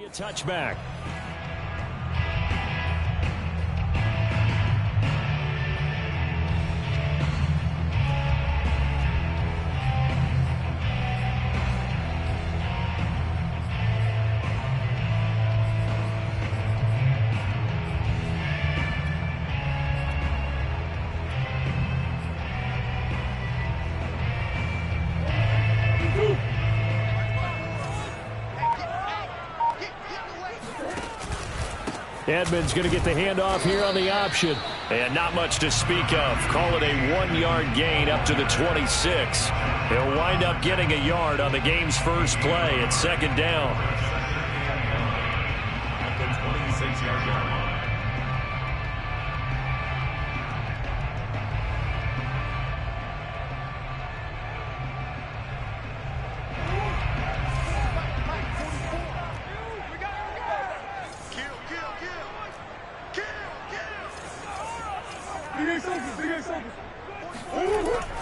a touchback. Edmonds going to get the handoff here on the option. And not much to speak of. Call it a 1-yard gain up to the 26. He'll wind up getting a yard on the game's first play at second down.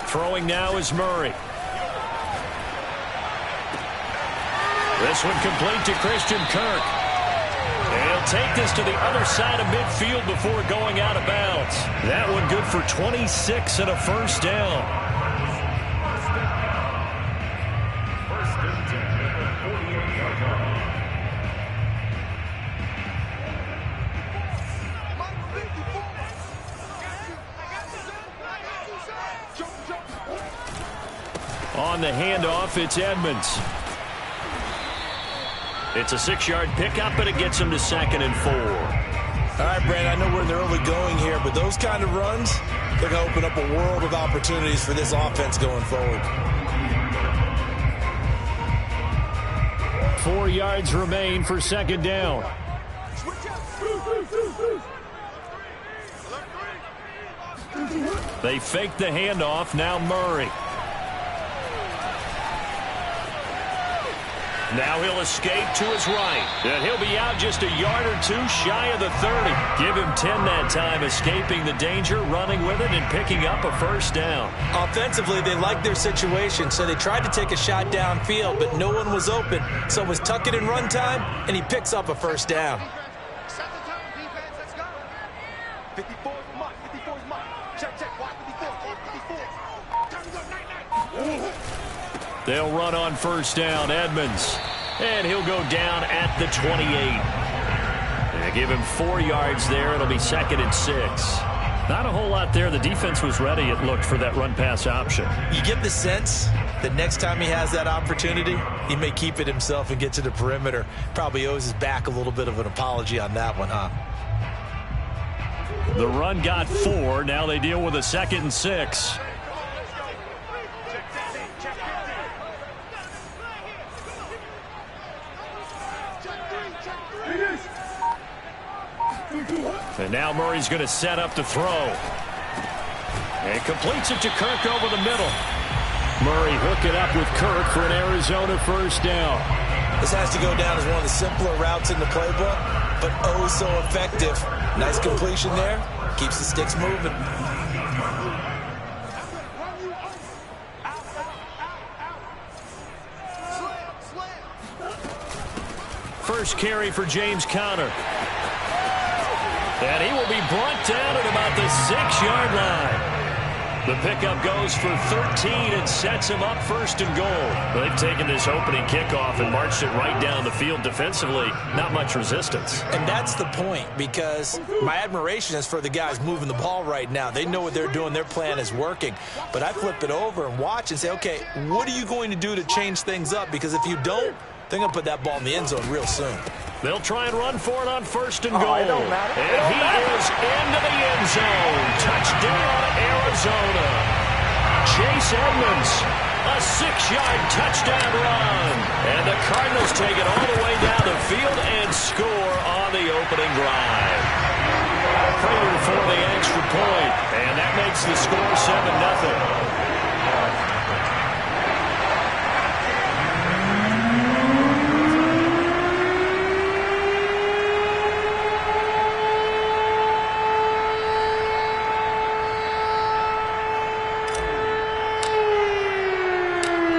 Throwing now is Murray. This one complete to Christian Kirk. And he'll take this to the other side of midfield before going out of bounds. That one good for 26 and a first down. On the handoff, it's Edmonds. It's a 6-yard pickup, and it gets him to 2nd and 4. All right, Brandon, I know we're in the early going here, but those kind of runs, they're going to open up a world of opportunities for this offense going forward. 4 yards remain for second down. They fake the handoff. Now Murray. Now he'll escape to his right. And he'll be out just a yard or two shy of the 30. Give him 10 that time, escaping the danger, running with it, and picking up a first down. Offensively, they liked their situation, so they tried to take a shot downfield, but no one was open. So it was tuck it in run time, and he picks up a first down. Set the tone, defense. Let's go. 54 is Mike. 54 is Mike. Check, check. Watch 54. 54. They'll run on first down. Edmonds. And he'll go down at the 28. They give him 4 yards there. It'll be 2nd and 6. Not a whole lot there. The defense was ready, it looked, for that run-pass option. You get the sense that next time he has that opportunity, he may keep it himself and get to the perimeter. Probably owes his back a little bit of an apology on that one, huh? The run got 4. Now they deal with a 2nd and 6. And now Murray's going to set up to throw. And completes it to Kirk over the middle. Murray hook it up with Kirk for an Arizona first down. This has to go down as one of the simpler routes in the playbook, but oh so effective. Nice completion there. Keeps the sticks moving. First carry for James Conner. And he will be brought down at about the 6-yard line. The pickup goes for 13 and sets him up 1st and goal. They've taken this opening kickoff and marched it right down the field defensively. Not much resistance. And that's the point, because my admiration is for the guys moving the ball right now. They know what they're doing. Their plan is working. But I flip it over and watch and say, okay, what are you going to do to change things up? Because if you don't, they're going to put that ball in the end zone real soon. They'll try and run for it on 1st and goal. And he is into the end zone. Touchdown, Arizona. Chase Edmonds, a 6-yard touchdown run. And the Cardinals take it all the way down the field and score on the opening drive. Prater for the extra point. And that makes the score 7-0.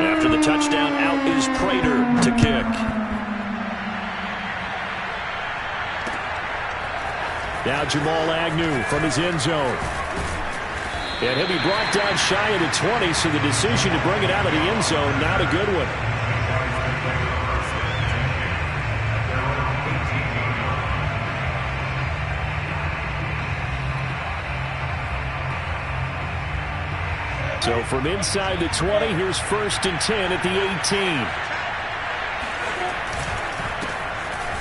After the touchdown, out is Prater to kick. Now Jamal Agnew from his end zone. And he'll be brought down shy of the 20, so the decision to bring it out of the end zone, not a good one. So from inside the 20, here's 1st and 10 at the 18.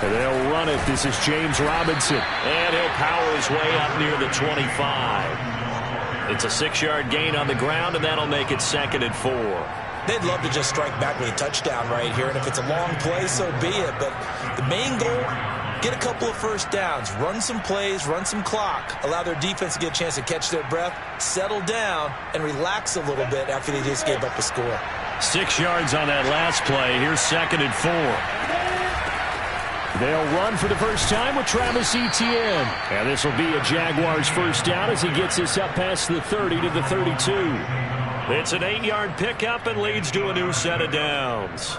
And they'll run it. This is James Robinson. And he'll power his way up near the 25. It's a 6-yard gain on the ground, and that'll make it 2nd and 4. They'd love to just strike back with a touchdown right here, and if it's a long play, so be it. But the main goal, get a couple of first downs, run some plays, run some clock, allow their defense to get a chance to catch their breath, settle down, and relax a little bit after they just gave up a score. 6 yards on that last play. Here's 2nd and 4. They'll run for the first time with Travis Etienne. And this will be a Jaguars first down as he gets us up past the 30 to the 32. It's an 8-yard pickup and leads to a new set of downs.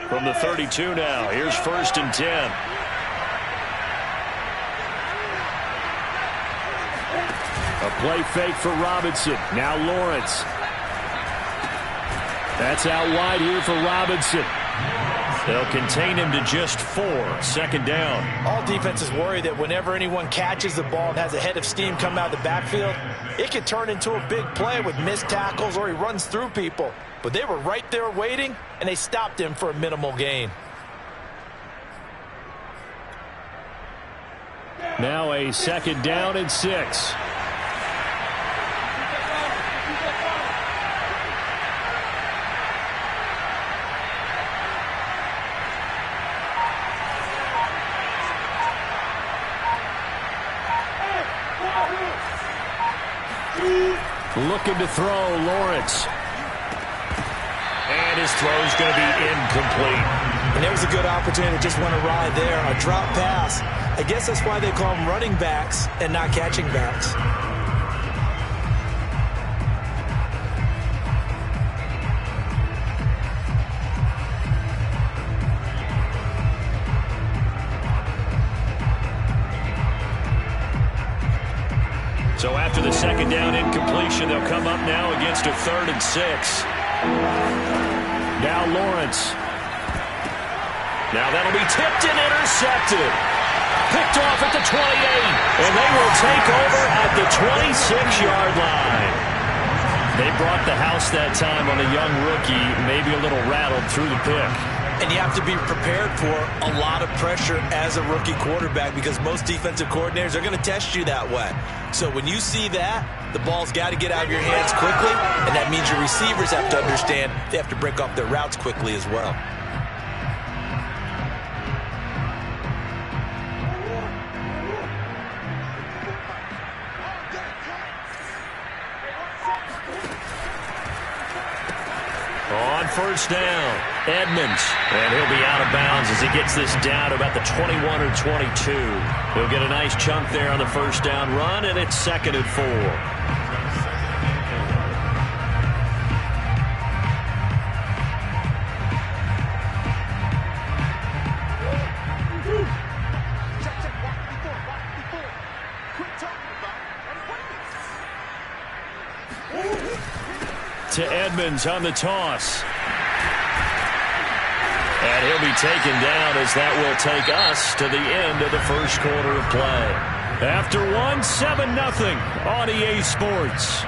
From the 32 now, here's 1st and 10. A play fake for Robinson. Now Lawrence. That's out wide here for Robinson. They'll contain him to just 4. 2nd down. All defenses worry that whenever anyone catches the ball and has a head of steam come out of the backfield, it could turn into a big play with missed tackles or he runs through people. But they were right there waiting, and they stopped him for a minimal gain. Now a 2nd down and 6. Looking to throw, Lawrence. And his throw's going to be incomplete. And there was a good opportunity to just want to ride there. A drop pass. I guess that's why they call them running backs and not catching backs. So after the 2nd down incompletion, they'll come up now against a 3rd and 6. Now Lawrence. Now that'll be tipped and intercepted. Picked off at the 28. And they will take over at the 26-yard line. They brought the house that time on a young rookie, maybe a little rattled through the pick. And you have to be prepared for a lot of pressure as a rookie quarterback because most defensive coordinators are going to test you that way. So when you see that, the ball's got to get out of your hands quickly, and that means your receivers have to understand they have to break off their routes quickly as well. On 1st down, Edmonds. And he'll be out of bounds as he gets this down to about the 21 or 22. He'll get a nice chunk there on the 1st down run, and it's 2nd and 4. To Edmonds on the toss. And he'll be taken down as that will take us to the end of the 1st quarter of play. After 7-0 on EA Sports.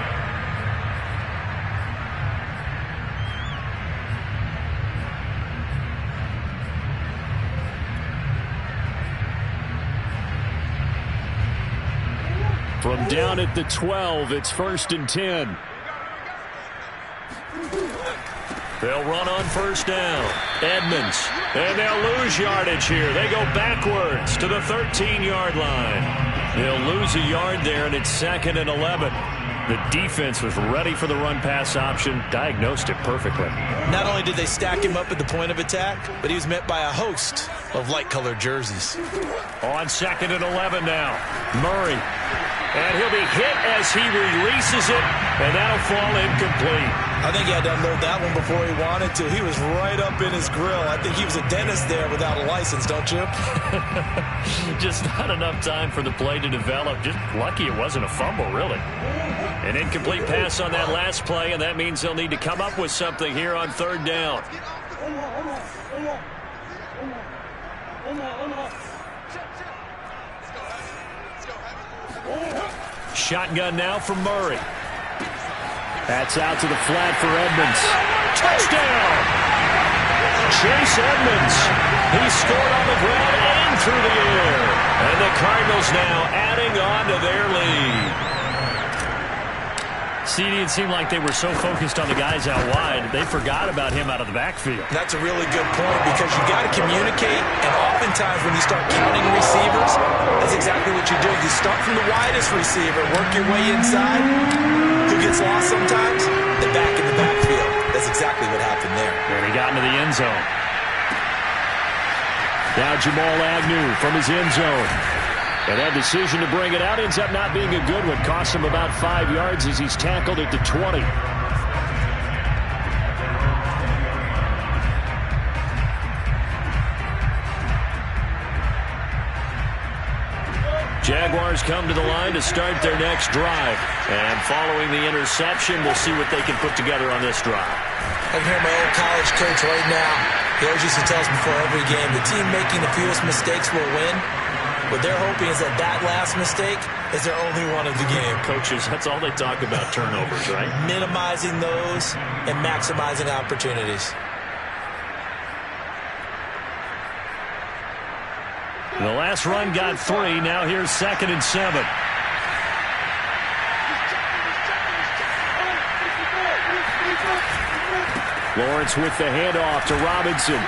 From down at the 12, it's 1st and 10. They'll run on 1st down. Edmonds. And they'll lose yardage here. They go backwards to the 13-yard line. They'll lose a yard there, and it's 2nd and 11. The defense was ready for the run-pass option, diagnosed it perfectly. Not only did they stack him up at the point of attack, but he was met by a host of light-colored jerseys. On 2nd and 11 now. Murray. And he'll be hit as he releases it, and that'll fall incomplete. I think he had to unload that one before he wanted to. He was right up in his grill. I think he was a dentist there without a license, don't you? Just not enough time for the play to develop. Just lucky it wasn't a fumble, really. An incomplete pass on that last play, and that means they'll need to come up with something here on third down. Shotgun now for Murray. That's out to the flat for Edmonds. Touchdown! Chase Edmonds. He scored on the ground and through the air. And the Cardinals now adding on to their lead. CD, it seemed like they were so focused on the guys out wide, they forgot about him out of the backfield. That's a really good point because you got to communicate, and oftentimes when you start counting receivers, that's exactly what you do. You start from the widest receiver, work your way inside. Who gets lost sometimes? The back in the backfield. That's exactly what happened there. And he got into the end zone. Now Jamal Agnew from his end zone. And that decision to bring it out ends up not being a good one. Costs him about 5 yards as he's tackled at the 20. Jaguars come to the line to start their next drive. And following the interception, we'll see what they can put together on this drive. I can hear my old college coach right now. He always used to tell us before every game, the team making the fewest mistakes will win. What they're hoping is that last mistake is their only one of the game. Coaches, that's all they talk about, turnovers, right? Minimizing those and maximizing opportunities. The last run got 3. Now here's 2nd and 7. Lawrence with the handoff to Robinson.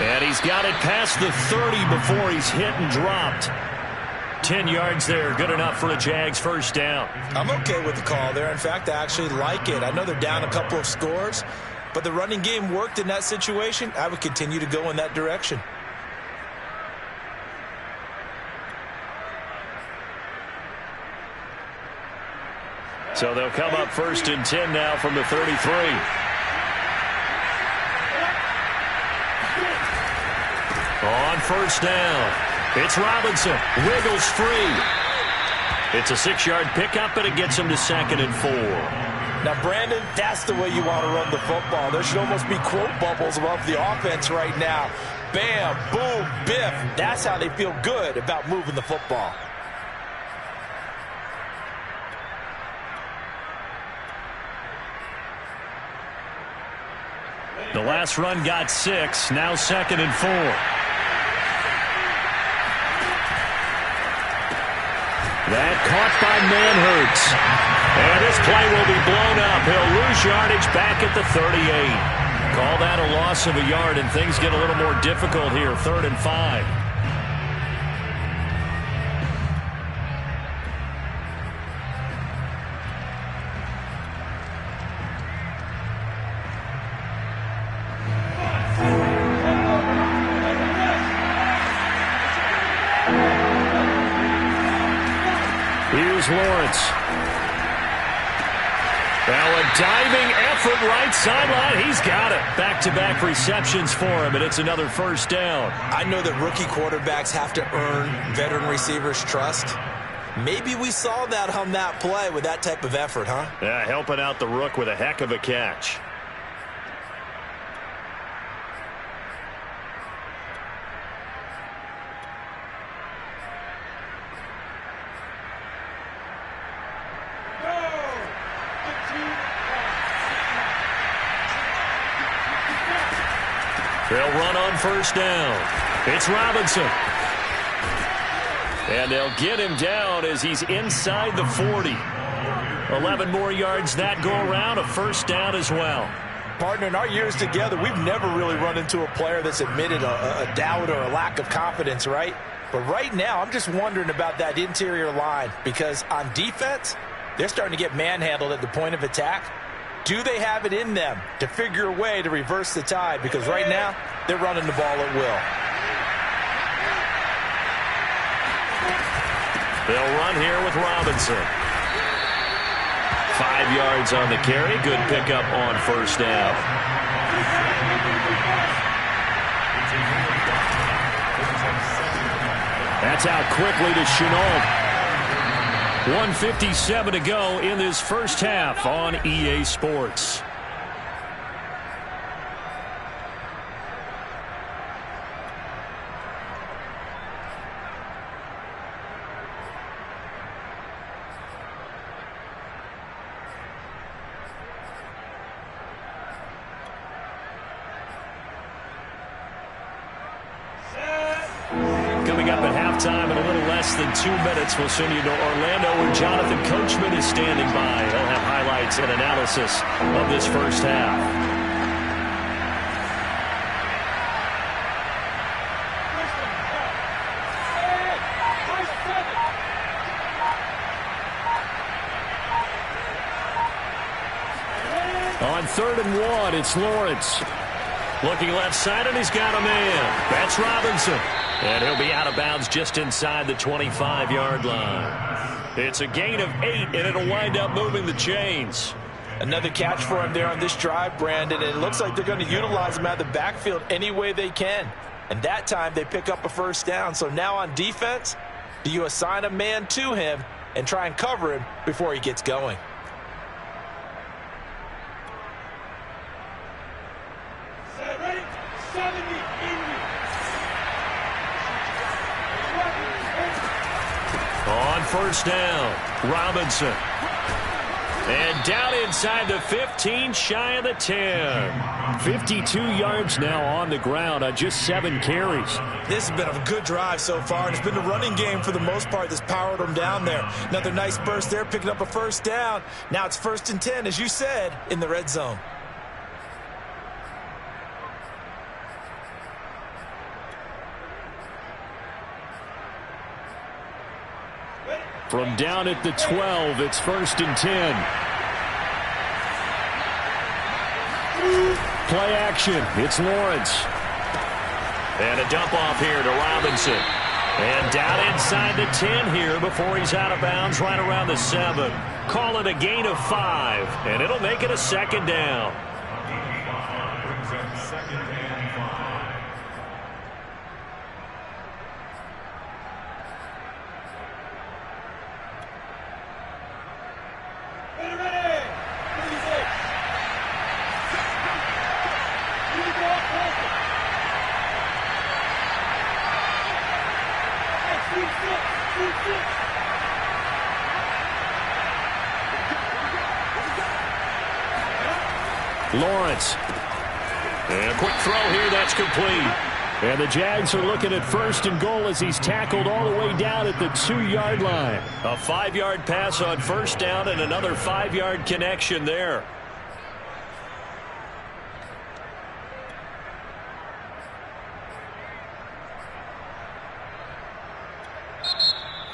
And he's got it past the 30 before he's hit and dropped. 10 yards there, good enough for a Jags first down. I'm okay with the call there. In fact, I actually like it. I know they're down a couple of scores, but the running game worked in that situation. I would continue to go in that direction. So they'll come up 1st and 10 now from the 33. On first down, it's Robinson. Wiggles free. It's a 6-yard pickup, and it gets him to 2nd and 4. Now, Brandon, that's the way you want to run the football. There should almost be quote bubbles above the offense right now. Bam, boom, biff. That's how they feel good about moving the football. The last run got 6. Now 2nd and 4. That caught by Manhertz. And this play will be blown up. He'll lose yardage back at the 38. Call that a loss of a yard, and things get a little more difficult here. 3rd and 5. Here's Lawrence. Now a diving effort right sideline. He's got it. Back-to-back receptions for him, and it's another first down. I know that rookie quarterbacks have to earn veteran receivers' trust. Maybe we saw that on that play with that type of effort, huh? Yeah, helping out the rook with a heck of a catch. They'll run on first down. It's Robinson. And they'll get him down as he's inside the 40. 11 more yards that go around, a first down as well. Partner, in our years together, we've never really run into a player that's admitted a doubt or a lack of confidence, right? But right now, I'm just wondering about that interior line because on defense, they're starting to get manhandled at the point of attack. Do they have it in them to figure a way to reverse the tide? Because right now, they're running the ball at will. They'll run here with Robinson. 5 yards on the carry. Good pickup on first down. That's out quickly to Shenault. 1:57 to go in this first half on EA Sports. Time in a little less than 2 minutes. We'll send you to Orlando where Jonathan Coachman is standing by. He'll have highlights and analysis of this first half. On 3rd and 1, it's Lawrence. Looking left side, and he's got a man. That's Robinson. And he'll be out of bounds just inside the 25-yard line. It's a gain of 8, and it'll wind up moving the chains. Another catch for him there on this drive, Brandon. And it looks like they're going to utilize him out of the backfield any way they can. And that time they pick up a first down. So now on defense, do you assign a man to him and try and cover him before he gets going? On first down, Robinson. And down inside the 15, shy of the 10. 52 yards now on the ground on just 7 carries. This has been a good drive so far, and it's been the running game for the most part that's powered them down there. Another nice burst there, picking up a first down. Now it's 1st and 10, as you said, in the red zone. From down at the 12, it's 1st and 10. Play action. It's Lawrence. And a dump off here to Robinson. And down inside the 10 here before he's out of bounds right around the 7. Call it a gain of 5, and it'll make it a 2nd down. Lawrence. And a quick throw here, that's complete. And the Jags are looking at 1st and goal as he's tackled all the way down at the 2-yard line. A 5-yard pass on 1st down and another 5-yard connection there.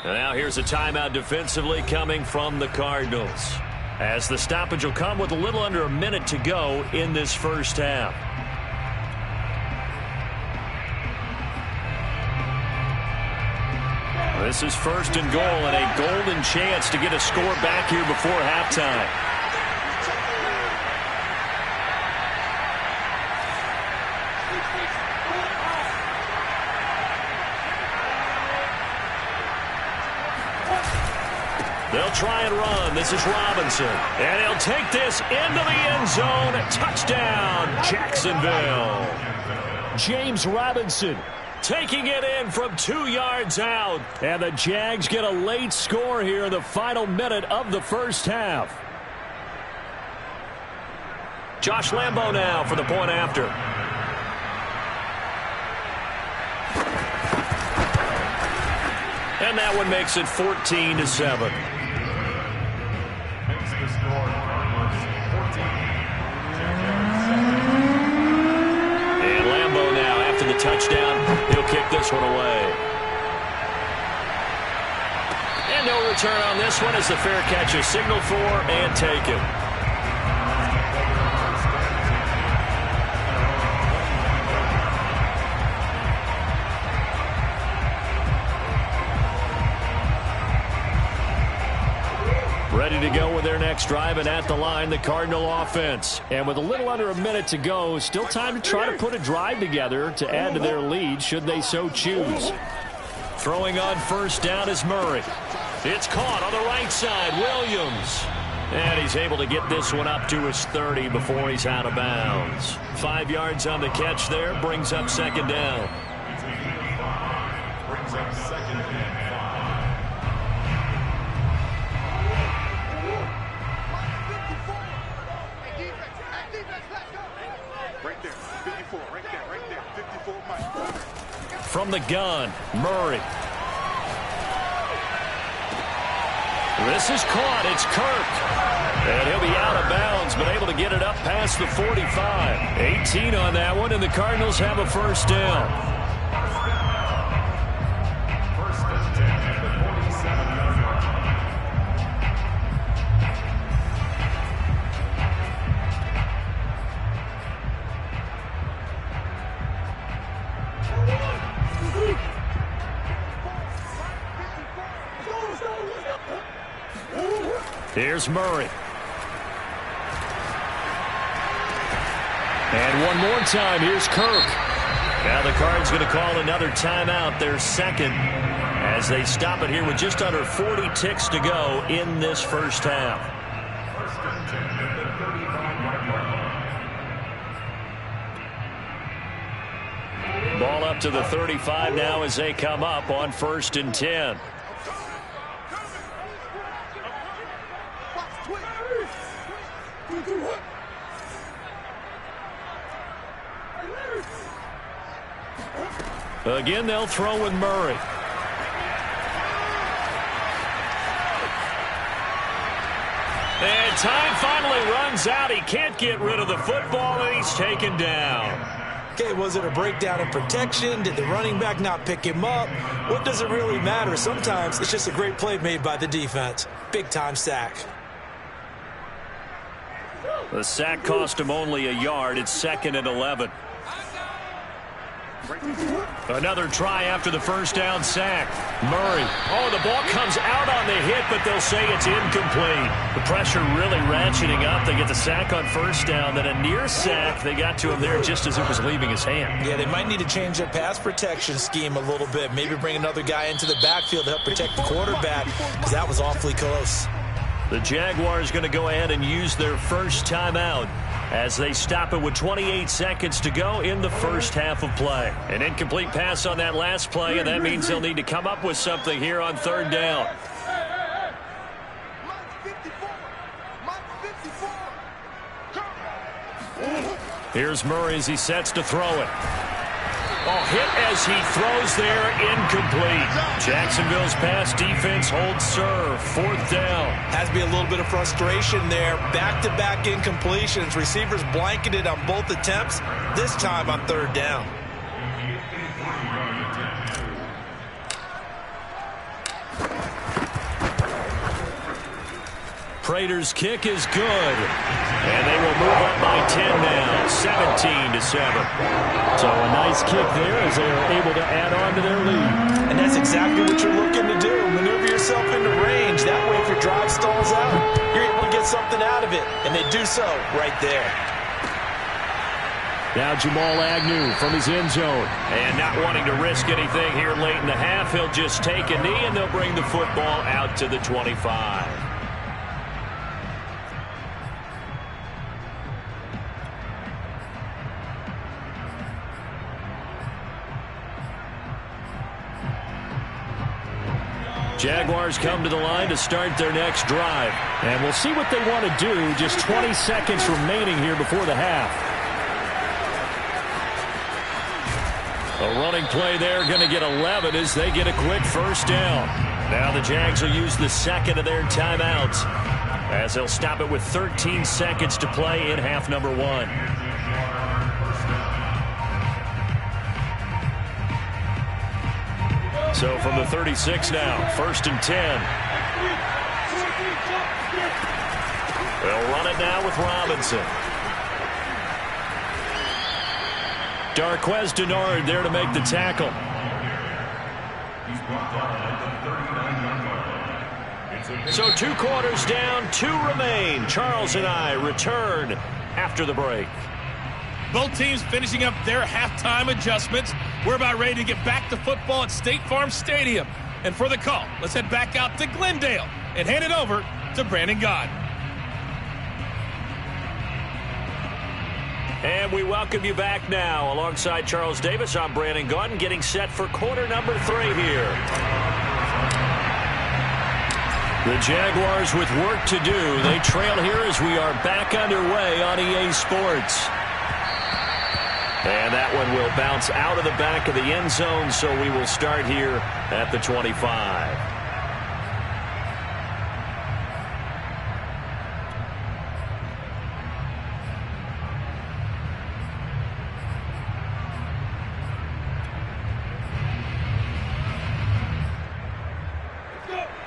And now here's a timeout defensively coming from the Cardinals, as the stoppage will come with a little under a minute to go in this first half. This is 1st and goal and a golden chance to get a score back here before halftime. They'll try and run. This is Robinson. And he'll take this into the end zone. Touchdown, Jacksonville. James Robinson taking it in from 2 yards out. And the Jags get a late score here in the final minute of the first half. Josh Lambo now for the point after. And that one makes it 14-7. And Lambo now, after the touchdown, he'll kick this one away. And no return on this one as the fair catch is signaled for and taken. ready to go with their next drive, and at the line, the Cardinal offense. And with a little under a minute to go, still time to try to put a drive together to add to their lead should they so choose. Throwing on first down is Murray. It's caught on the right side, Williams. And he's able to get this one up to his 30 before he's out of bounds. 5 yards on the catch there, brings up second down. Right there, 54, right there, 54 Mike. From the gun, Murray. This is caught. It's Kirk. And he'll be out of bounds, but able to get it up past the 45. 18 on that one, and the Cardinals have a first down. First and 10 at the 47-yard line. Here's Murray. And one more time, here's Kirk. Now the Cards going to call another timeout, their second, as they stop it here with just under 40 ticks to go in this first half. First and 10 at the 35-yard line. Ball up to the 35 now as they come up on first and 10. Again, they'll throw with Murray. And time finally runs out. He can't get rid of the football, and he's taken down. Okay, was it a breakdown in protection? Did the running back not pick him up? What does it really matter? Sometimes it's just a great play made by the defense. Big-time sack. The sack cost him only a yard. It's second and 11. Another try after the first down sack. Murray. Oh, the ball comes out on the hit, but they'll say it's incomplete. The pressure really ratcheting up. They get the sack on first down, then a near sack. They got to him there just as it was leaving his hand. Yeah, they might need to change their pass protection scheme a little bit. Maybe bring another guy into the backfield to help protect the quarterback, because that was awfully close. The Jaguars going to go ahead and use their first timeout as they stop it with 28 seconds to go in the first half of play. An incomplete pass on that last play, and that means they'll need to come up with something here on third down. Here's Murray as he sets to throw it. Oh, hit as he throws there, incomplete. Jacksonville's pass defense holds serve. Fourth down. Has to be a little bit of frustration there. Back-to-back incompletions. Receivers blanketed on both attempts, this time on third down. Prater's kick is good. And they will move up by 10 now, 17-7. So a nice kick there as they are able to add on to their lead. And that's exactly what you're looking to do. Maneuver yourself into range. That way, if your drive stalls out, you're able to get something out of it. And they do so right there. Now Jamal Agnew from his end zone. And not wanting to risk anything here late in the half, he'll just take a knee, and they'll bring the football out to the 25. Jaguars come to the line to start their next drive. And we'll see what they want to do. Just 20 seconds remaining here before the half. A running play there, going to get 11 as they get a quick first down. Now the Jags will use the second of their timeouts as they'll stop it with 13 seconds to play in half number one. So from the 36 now, first and 10. They'll run it now with Robinson. Darqueze Dennard there to make the tackle. He's brought down at the 39-yard line. So 2 quarters down, 2 remain. Charles and I return after the break. Both teams finishing up their halftime adjustments. We're about ready to get back to football at State Farm Stadium. And for the call, let's head back out to Glendale and hand it over to Brandon Gaudin. And we welcome you back now. Alongside Charles Davis, I'm Brandon Gaudin, getting set for quarter number 3 here. The Jaguars with work to do. They trail here as we are back underway on EA Sports. And that one will bounce out of the back of the end zone, so we will start here at the 25.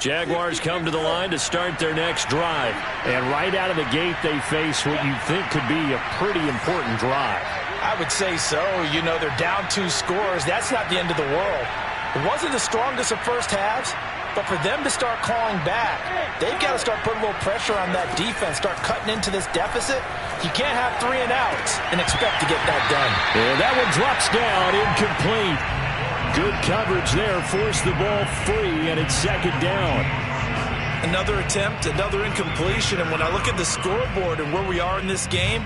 Jaguars come to the line to start their next drive. And right out of the gate, they face what you think could be a pretty important drive. I would say so. You know, they're down 2 scores. That's not the end of the world. It wasn't the strongest of first halves, but for them to start clawing back, they've got to start putting a little pressure on that defense, start cutting into this deficit. You can't have 3 and outs and expect to get that done. And that one drops down, incomplete. Good coverage there, forced the ball free, and it's 2nd down. Another attempt, another incompletion, and when I look at the scoreboard and where we are in this game,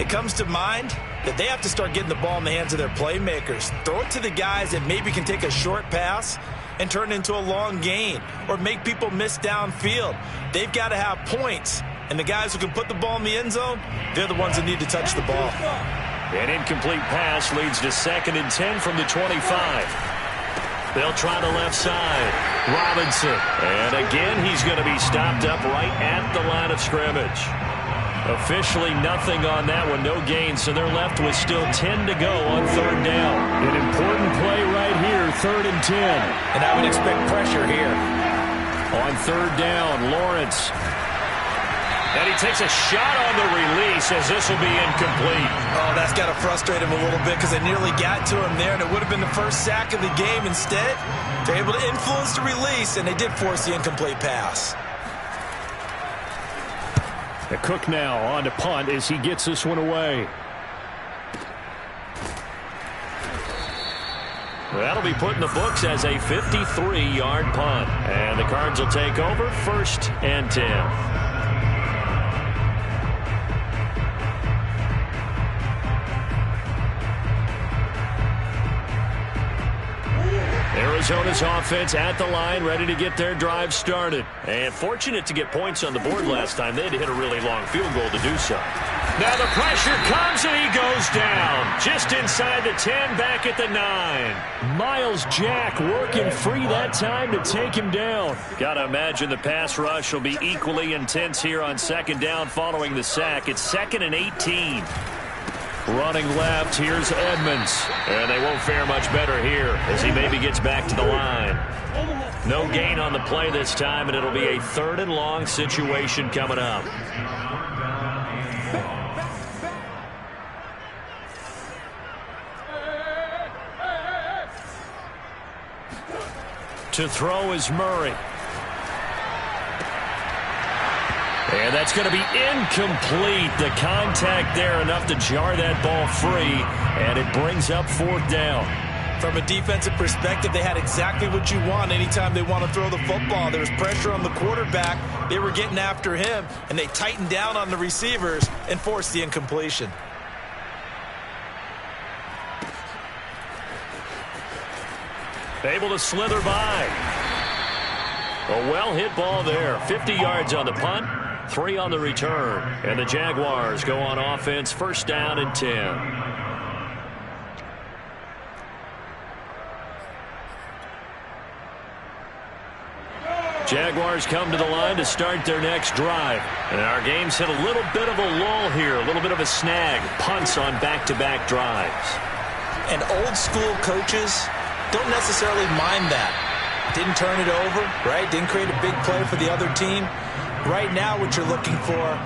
it comes to mind that they have to start getting the ball in the hands of their playmakers. Throw it to the guys that maybe can take a short pass and turn it into a long gain or make people miss downfield. They've got to have points, and the guys who can put the ball in the end zone, they're the ones that need to touch the ball. An incomplete pass leads to 2nd and 10 from the 25. They'll try the left side. Robinson. And again, he's going to be stopped up right at the line of scrimmage. Officially nothing on that one, no gain, so they're left with still 10 to go on 3rd down. An important play right here, 3rd and 10. And I would expect pressure here. On 3rd down, Lawrence. And he takes a shot on the release as this will be incomplete. Oh, that's got to frustrate him a little bit because they nearly got to him there, and it would have been the first sack of the game. Instead, they're able to influence the release, and they did force the incomplete pass. The Cook now on to punt as he gets this one away. That'll be put in the books as a 53-yard punt. And the Cards will take over, 1st and 10. Arizona's offense at the line, ready to get their drive started. And fortunate to get points on the board last time. They had to hit a really long field goal to do so. Now the pressure comes and he goes down. Just inside the 10, back at the 9. Miles Jack working free that time to take him down. Got to imagine the pass rush will be equally intense here on 2nd down following the sack. It's 2nd and 18. Running left, here's Edmonds. And they won't fare much better here as he maybe gets back to the line. No gain on the play this time, and it'll be a 3rd and long situation coming up. To throw is Murray. And that's going to be incomplete. The contact there enough to jar that ball free, and it brings up 4th down. From a defensive perspective, they had exactly what you want anytime they want to throw the football. There was pressure on the quarterback. They were getting after him, and they tightened down on the receivers and forced the incompletion. Able to slither by. A well-hit ball there. 50 yards on the punt. 3 on the return. And the Jaguars go on offense, 1st down and 10. Jaguars come to the line to start their next drive. And our game's hit a little bit of a lull here, a little bit of a snag. Punts on back-to-back drives. And old-school coaches don't necessarily mind that. Didn't turn it over, right? Didn't create a big play for the other team. Right now what you're looking for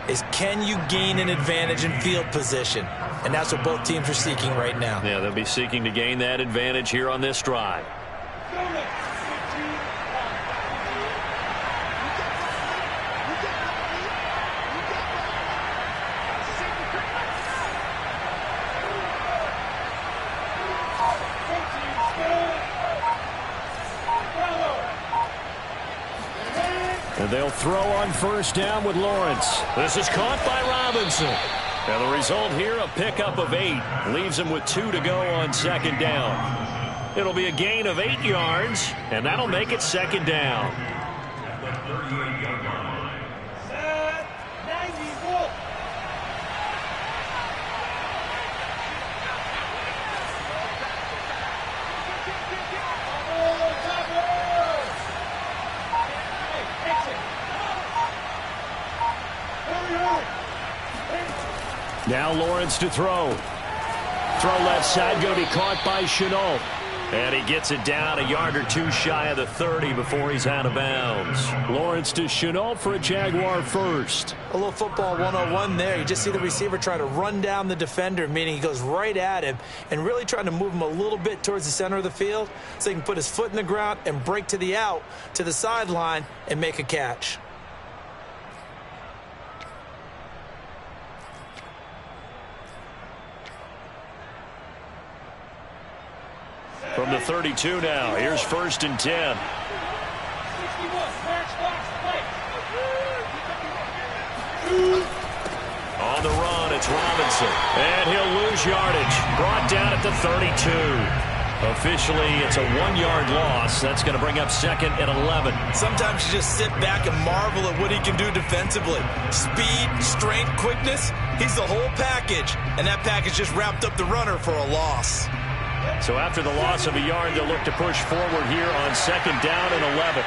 is can you gain an advantage in field position? And that's what both teams are seeking right now. Yeah, they'll be seeking to gain that advantage here on this drive. And they'll throw on first down with Lawrence. This is caught by Robinson. And the result here, a pickup of 8. Leaves him with 2 to go on second down. It'll be a gain of 8 yards, and that'll make it second down. Now Lawrence to throw. Throw left side, going to be caught by Shenault. And he gets it down a yard or 2 shy of the 30 before he's out of bounds. Lawrence to Shenault for a Jaguar first. A little football 101 there. You just see the receiver try to run down the defender, meaning he goes right at him and really trying to move him a little bit towards the center of the field so he can put his foot in the ground and break to the out, to the sideline, and make a catch. From the 32 now, here's first and 10. On the run, it's Robinson. And he'll lose yardage. Brought down at the 32. Officially, it's a 1-yard loss. That's going to bring up second and 11. Sometimes you just sit back and marvel at what he can do defensively. Speed, strength, quickness. He's the whole package. And that package just wrapped up the runner for a loss. So after the loss of a yard, they'll look to push forward here on second down and 11.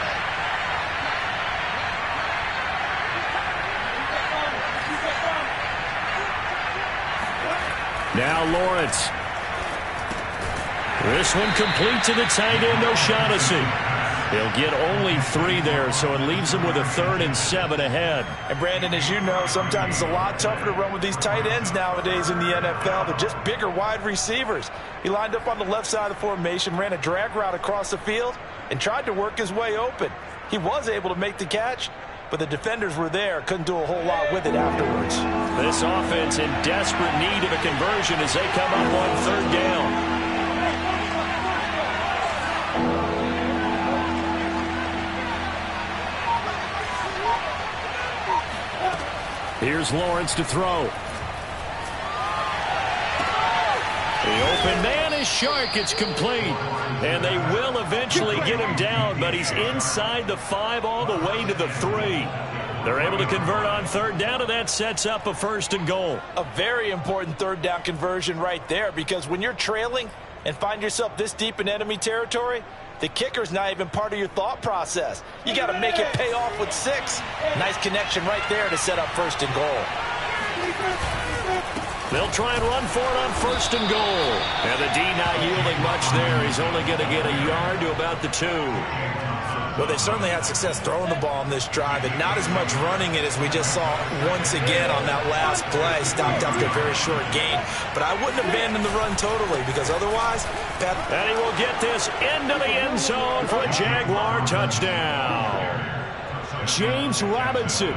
Now Lawrence. This one complete to the tight end, O'Shaughnessy. He'll get only 3 there, so it leaves him with a 3rd and 7 ahead. And Brandon, as you know, sometimes it's a lot tougher to run with these tight ends nowadays in the NFL. They're just bigger wide receivers. He lined up on the left side of the formation, ran a drag route across the field, and tried to work his way open. He was able to make the catch, but the defenders were there, couldn't do a whole lot with it afterwards. This offense in desperate need of a conversion as they come up on 3rd down. Here's Lawrence to throw. The open man is Shark. It's complete. And they will eventually get him down, but he's inside the 5 all the way to the 3. They're able to convert on 3rd down, and that sets up a 1st and goal. A very important 3rd down conversion right there, because when you're trailing and find yourself this deep in enemy territory, the kicker's not even part of your thought process. You got to make it pay off with 6. Nice connection right there to set up 1st and goal. They'll try and run for it on 1st and goal. And the D not yielding much there. He's only going to get a yard to about the 2. Well, they certainly had success throwing the ball on this drive, and not as much running it as we just saw once again on that last play. Stopped after a very short gain. But I wouldn't abandon the run totally, because otherwise, and he will get this into the end zone for a Jaguar touchdown. James Robinson,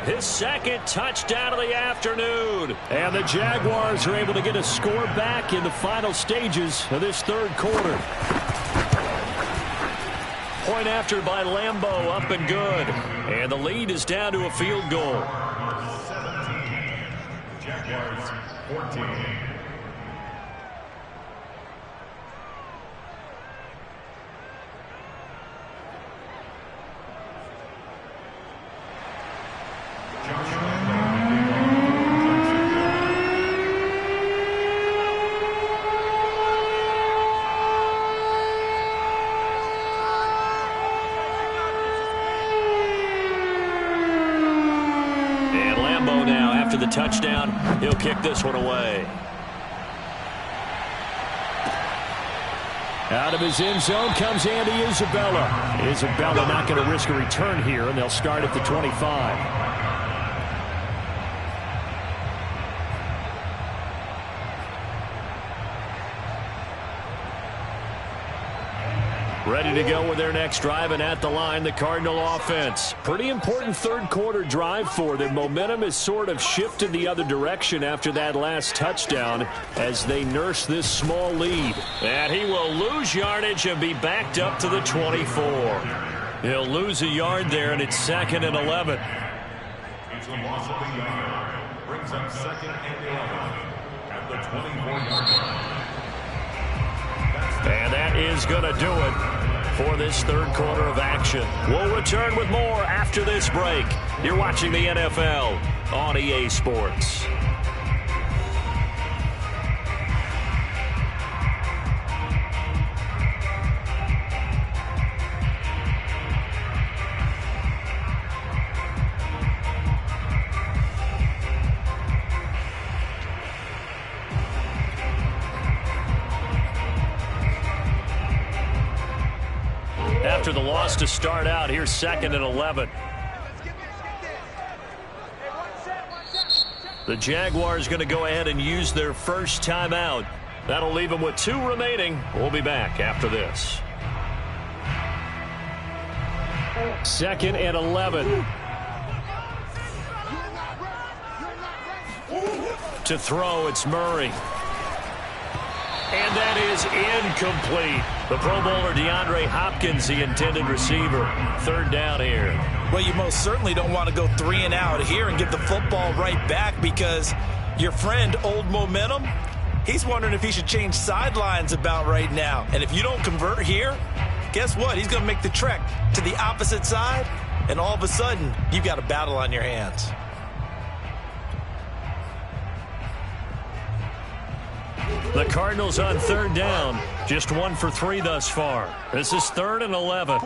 his 2nd touchdown of the afternoon. And the Jaguars are able to get a score back in the final stages of this 3rd quarter. Point after by Lambeau, up and good. And the lead is down to a field goal. 17, Jaguars 14. The touchdown, he'll kick this one away. Out of his end zone comes Andy Isabella. Isabella not going to risk a return here, and they'll start at the 25. Ready to go with their next drive, and at the line, the Cardinal offense. Pretty important 3rd quarter drive for them. Momentum has sort of shifted the other direction after that last touchdown as they nurse this small lead. And he will lose yardage and be backed up to the 24. He'll lose a yard there, and it's 2nd and 11. It's a loss of a yard. Brings up 2nd and 11 at the 24-yard line. And that is going to do it for this third quarter of action. We'll return with more after this break. You're watching the NFL on EA Sports. After the loss to start out, here's 2nd and 11. The Jaguars going to go ahead and use their first timeout. That'll leave them with 2 remaining. We'll be back after this. 2nd and 11. To throw, it's Murray. And that is incomplete. The Pro Bowler DeAndre Hopkins, the intended receiver. 3rd down here. Well, you most certainly don't want to go 3 and out here and give the football right back, because your friend, Old Momentum, he's wondering if he should change sidelines about right now. And if you don't convert here, guess what? He's going to make the trek to the opposite side, and all of a sudden, you've got a battle on your hands. The Cardinals on 3rd down. Just 1 for 3 thus far. This is 3rd and 11.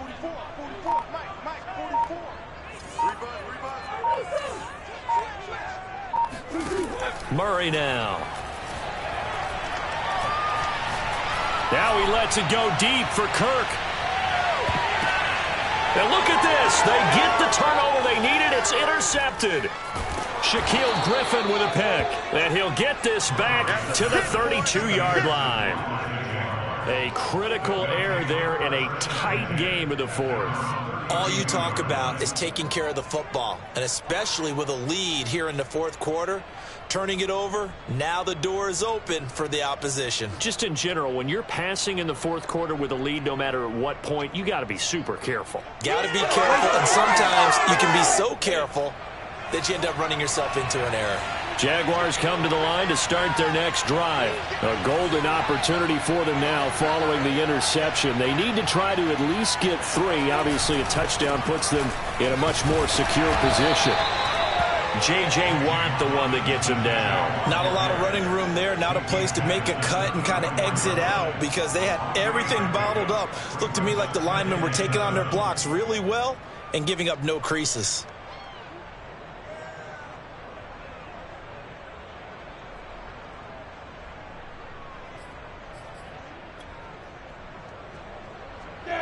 Murray now. Now he lets it go deep for Kirk. And look at this. They get the turnover they needed. It's intercepted. Shaquille Griffin with a pick. And he'll get this back to the 32-yard line. A critical error there in a tight game of the 4th. All you talk about is taking care of the football, and especially with a lead here in the 4th quarter. Turning it over, now the door is open for the opposition. Just in general, when you're passing in the 4th quarter with a lead, no matter at what point, you got to be super careful. Got to be careful, and sometimes you can be so careful that you end up running yourself into an error. Jaguars come to the line to start their next drive. A golden opportunity for them now following the interception. They need to try to at least get 3. Obviously, a touchdown puts them in a much more secure position. J.J. Watt, the one that gets him down. Not a lot of running room there. Not a place to make a cut and kind of exit out, because they had everything bottled up. Looked to me like the linemen were taking on their blocks really well and giving up no creases.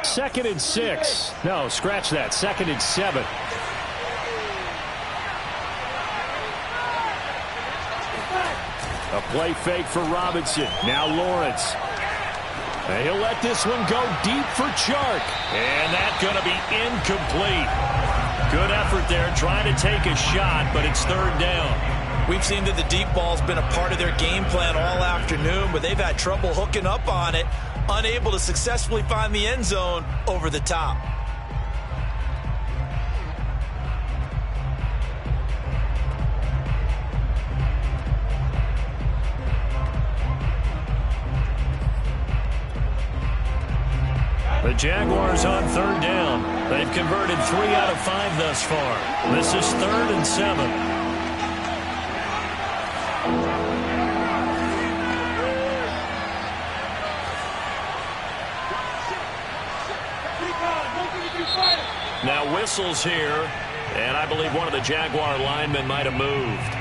Second and 6. No, scratch that. 2nd and 7. A play fake for Robinson. Now Lawrence. And he'll let this one go deep for Chark. And that's going to be incomplete. Good effort there trying to take a shot, but it's 3rd down. We've seen that the deep ball's been a part of their game plan all afternoon, but they've had trouble hooking up on it, unable to successfully find the end zone over the top. The Jaguars on 3rd down. They've converted 3 out of 5 thus far. This is 3rd and 7. Now whistles here, and I believe one of the Jaguar linemen might have moved.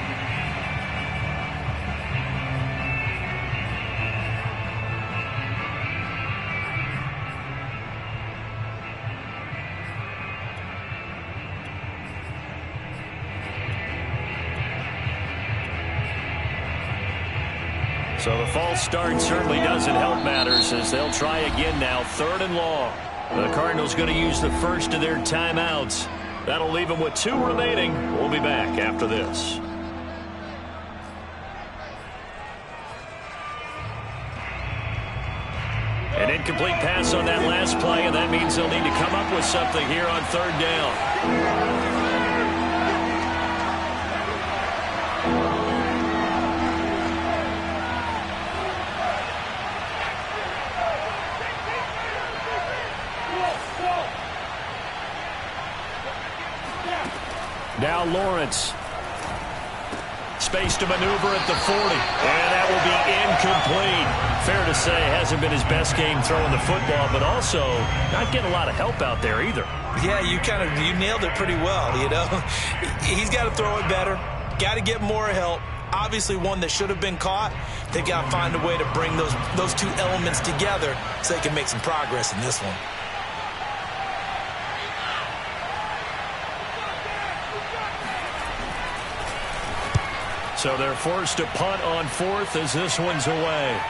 So the false start certainly doesn't help matters, as they'll try again now, 3rd and long. The Cardinals going to use the first of their timeouts. That'll leave them with 2 remaining. We'll be back after this. And in incomplete pass on that last play, and that means they'll need to come up with something here on third down. Now Lawrence. Space to maneuver at the 40. And that will be incomplete. Fair to say, hasn't been his best game throwing the football, but also not getting a lot of help out there either. Yeah, you nailed it pretty well, you know. He's got to throw it better. Got to get more help. Obviously one that should have been caught. They got to find a way to bring those two elements together so they can make some progress in this one. So they're forced to punt on fourth as this one's away.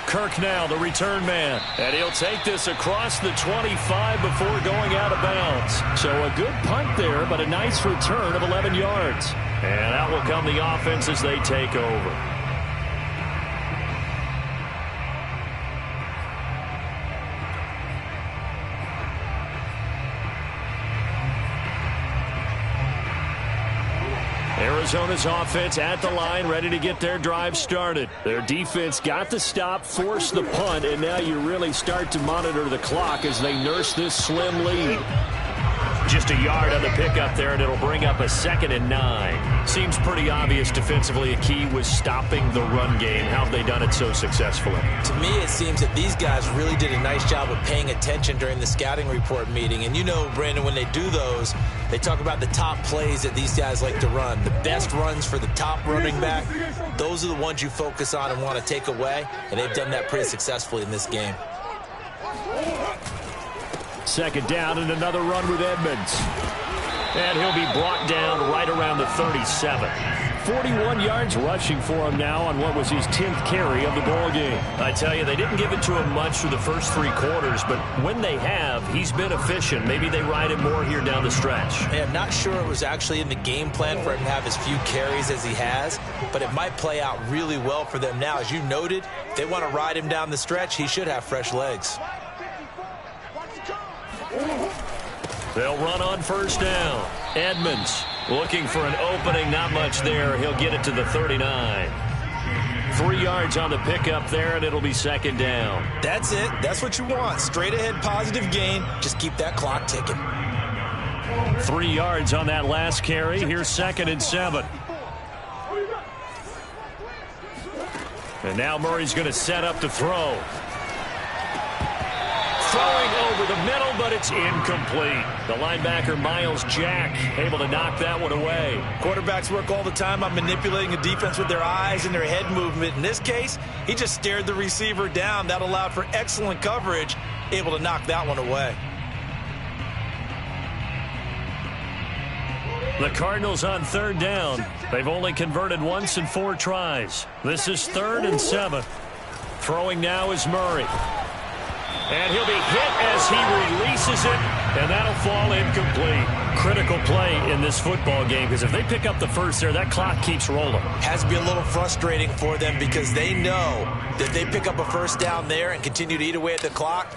Kirk now, the return man. And he'll take this across the 25 before going out of bounds. So a good punt there, but a nice return of 11 yards. And out will come the offense as they take over. Arizona's offense at the line, ready to get their drive started. Their defense got the stop, forced the punt, and now you really start to monitor the clock as they nurse this slim lead. Just a yard on the pickup there, and it'll bring up a 2nd and 9. Seems pretty obvious defensively a key was stopping the run game. How have they done it so successfully? To me, it seems that these guys really did a nice job of paying attention during the scouting report meeting. And you know, Brandon, when they do those, they talk about the top plays that these guys like to run. The best runs for the top running back, those are the ones you focus on and want to take away. And they've done that pretty successfully in this game. 2nd down and another run with Edmonds. And he'll be brought down right around the 37. 41 yards rushing for him now on what was his 10th carry of the ball game. I tell you, they didn't give it to him much through the first 3 quarters, but when they have, he's been efficient. Maybe they ride him more here down the stretch. Yeah, I'm not sure it was actually in the game plan for him to have as few carries as he has, but it might play out really well for them now. As you noted, if they want to ride him down the stretch, he should have fresh legs. They'll run on 1st down. Edmonds looking for an opening. Not much there. He'll get it to the 39. 3 yards on the pickup there, and it'll be 2nd down. That's it. That's what you want. Straight ahead positive gain. Just keep that clock ticking. 3 yards on that last carry. Here's 2nd and 7. And now Murray's going to set up to throw. Throwing over the middle, but it's incomplete. The linebacker, Miles Jack, able to knock that one away. Quarterbacks work all the time on manipulating a defense with their eyes and their head movement. In this case, he just stared the receiver down. That allowed for excellent coverage, able to knock that one away. The Cardinals on 3rd down. They've only converted once in 4 tries. This is 3rd and 7. Throwing now is Murray. And he'll be hit as he releases it, and that'll fall incomplete. Critical play in this football game, because if they pick up the first there, that clock keeps rolling. Has to be a little frustrating for them because they know that if they pick up a 1st down there and continue to eat away at the clock,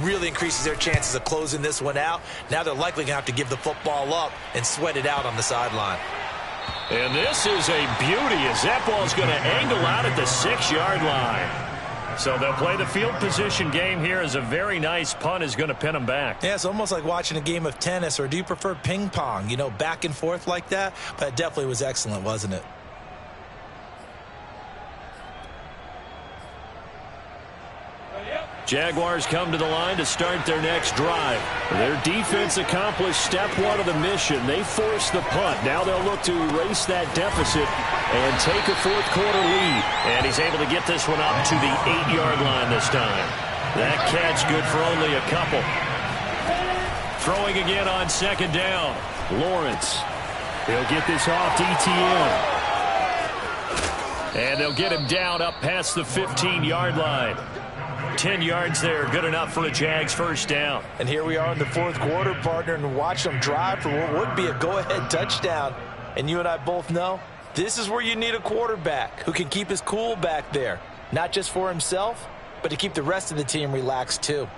really increases their chances of closing this one out. Now they're likely going to have to give the football up and sweat it out on the sideline. And this is a beauty as that ball's going to angle out at the 6-yard line. So they'll play the field position game here as a very nice punt is going to pin them back. Yeah, it's almost like watching a game of tennis, or do you prefer ping pong? You know, back and forth like that? But it definitely was excellent, wasn't it? Jaguars come to the line to start their next drive. Their defense accomplished step 1 of the mission. They forced the punt. Now they'll look to erase that deficit and take a 4th quarter lead. And he's able to get this one up to the 8-yard line this time. That catch good for only a couple. Throwing again on 2nd down. Lawrence. He'll get this off to ETN. And they'll get him down up past the 15-yard line. 10 yards there, good enough for a Jags 1st down. And here we are in the 4th quarter, partner, and watch them drive for what would be a go-ahead touchdown. And you and I both know this is where you need a quarterback who can keep his cool back there, not just for himself, but to keep the rest of the team relaxed too.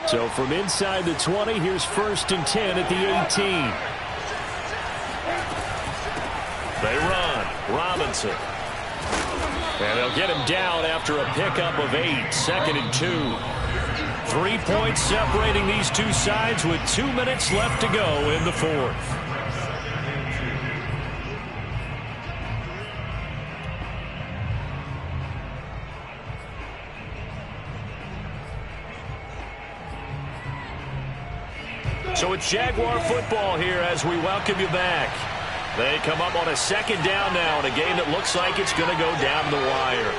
So from inside the 20, here's 1st and 10 at the 18. They run. Robinson. And they'll get him down after a pickup of 8. 2nd and 2. 3 points separating these two sides with 2 minutes left to go in the 4th. So it's Jaguar football here as we welcome you back. They come up on a 2nd down now in a game that looks like it's going to go down the wire.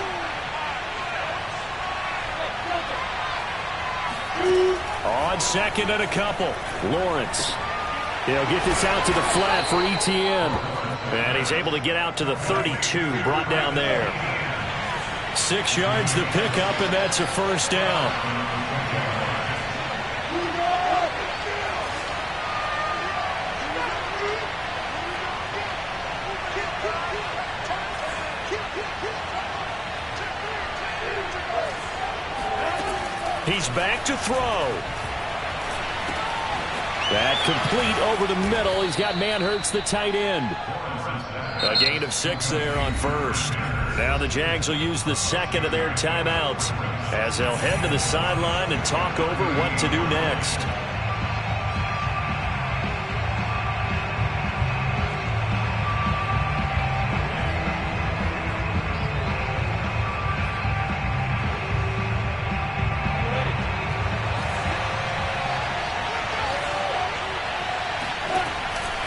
On 2nd and a couple. Lawrence. He'll get this out to the flat for Etienne. And he's able to get out to the 32, brought down there. 6 yards the pickup, and that's a 1st down. He's back to throw. That complete over the middle. He's got Manhertz, the tight end. A gain of 6 there on 1st. Now the Jags will use the 2nd of their timeouts as they'll head to the sideline and talk over what to do next.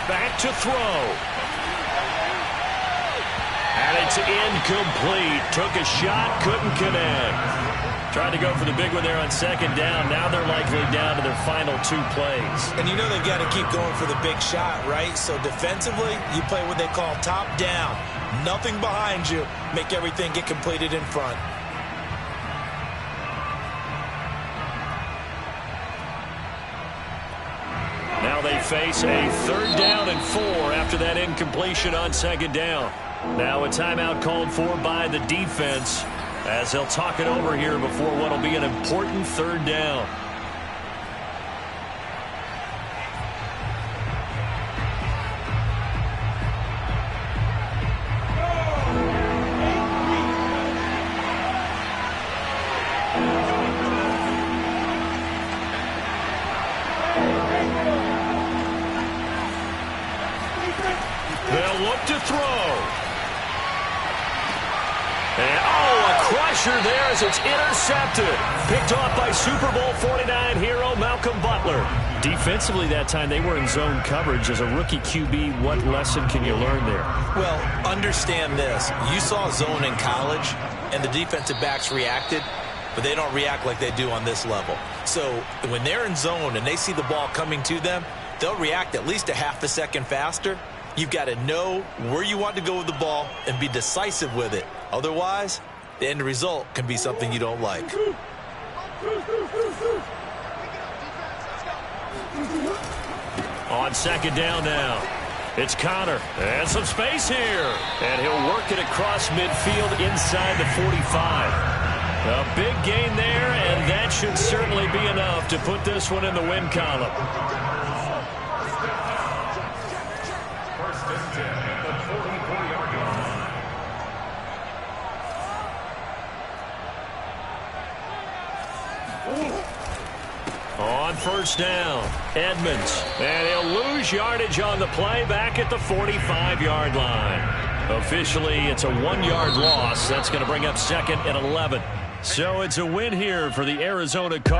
Back to throw. And it's incomplete. Took a shot, couldn't connect. Tried to go for the big one there on 2nd down. Now they're likely down to their final 2 plays. And you know they've got to keep going for the big shot, right? So defensively, you play what they call top down. Nothing behind you. Make everything get completed in front. Now they face a 3rd down and 4 after that incompletion on 2nd down. Now a timeout called for by the defense as they'll talk it over here before what will be an important 3rd down. They'll look to throw. And, a crusher there as it's intercepted. Picked off by Super Bowl 49 hero Malcolm Butler. Defensively that time, they were in zone coverage. As a rookie QB, what lesson can you learn there? Well, understand this. You saw zone in college, and the defensive backs reacted, but they don't react like they do on this level. So when they're in zone and they see the ball coming to them, they'll react at least a half a second faster. You've got to know where you want to go with the ball and be decisive with it. Otherwise, the end result can be something you don't like. On 2nd down now, it's Connor. And some space here. And he'll work it across midfield inside the 45. A big gain there, and that should certainly be enough to put this one in the win column. On 1st down, Edmonds. And he'll lose yardage on the play back at the 45-yard line. Officially, it's a 1-yard loss. That's going to bring up 2nd and 11. So it's a win here for the Arizona Cardinals.